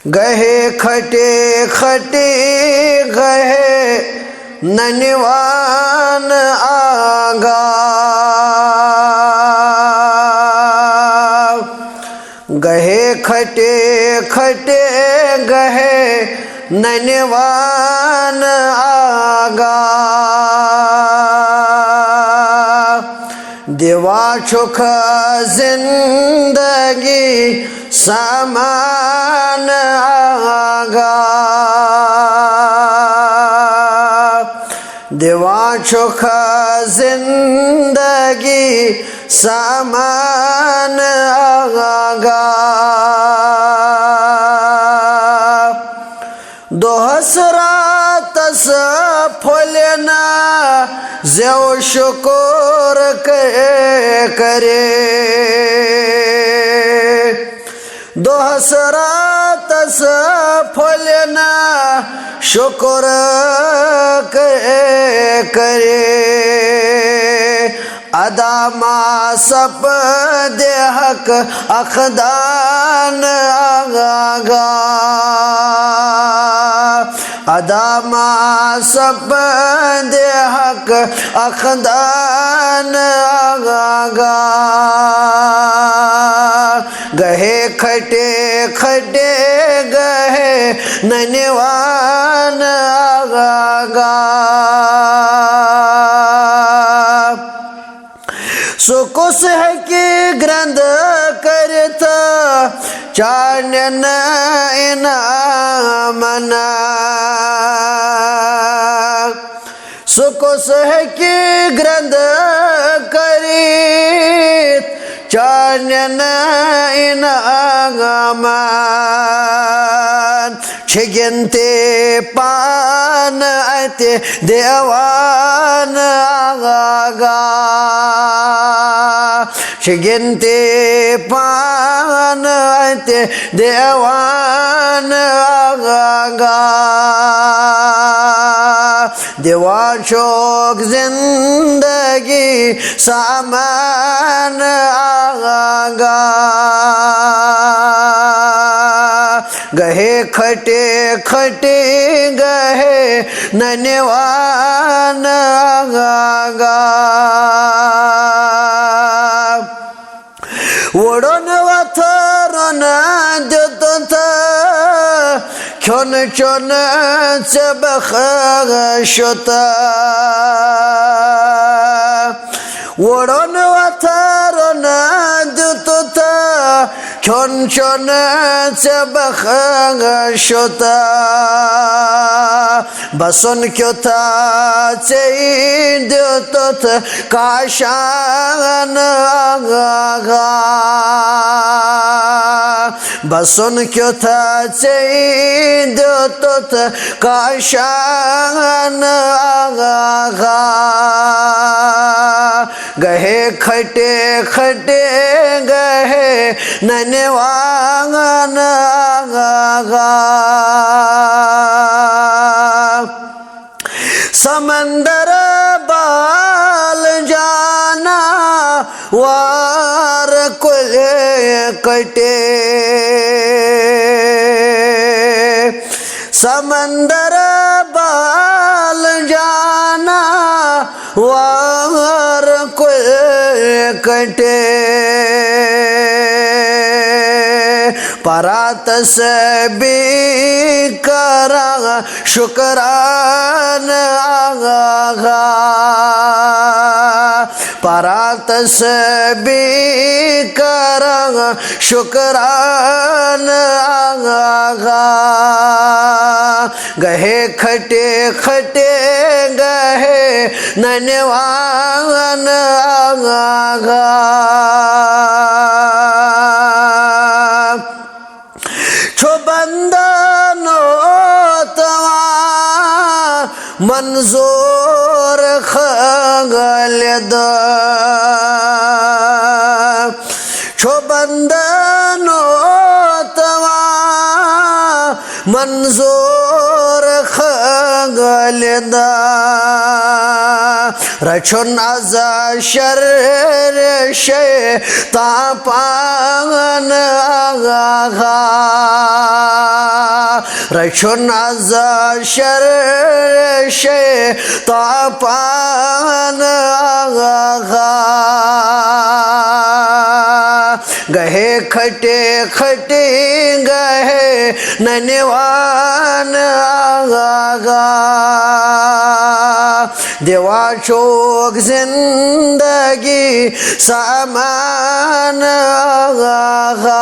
गहे खटे खटे गहे ननिवान आगा गहे खटे खटे गहे ननिवान आगा देवा चुख जिंदगी सामान आगा देवा चुख जिंदगी सामान आगा दोहसरा तस फुलना जेव शुक्र करे दोहसरा तस फुलना शुक्र करे अदामा सप देहक अखदान आगा अदामा सप देहक अखदान आगा गहे खटे खटे गहे ननिवान आगा सुकुस है कि ग्रंथ करता चानन इनामना सुकुस है कि ग्रंथ करीत चानन इनामन छिगिनते पान आते देवान आगा छिगिनते पान आते देवान आगा देवा चौक जिंदगी सामान आगा गहे खटे खटे गहे ननिवान आगा वडोन वाथरून देतो ख्योन चोन चबख शोता वडोन वाथरून देतो ख्योन चोन चबख शोता बसन क्योता चेन देतो काशान आगा बसन क्योता चेन देतो काशान आगा गहे खटे खटे गहे ननिवान आगा समंदर बाल जाना वार कुल कटे समंदर बाल जाना वार कुल कटे परात से भी करा शुक्रान आगा परात से भी करा शुक्रान आगा गहे खटे खटे गहे ननिवान आगा बंदनो तवा मंजूर खगलद छो बंदनो तवा मंजूर खगलद रचुन अजा शर शैतान आगा रशुनाजा शर शैतान आगा गहे खटे खटे गहे ननिवान आगा देवा शोक जिंदगी सामान आगा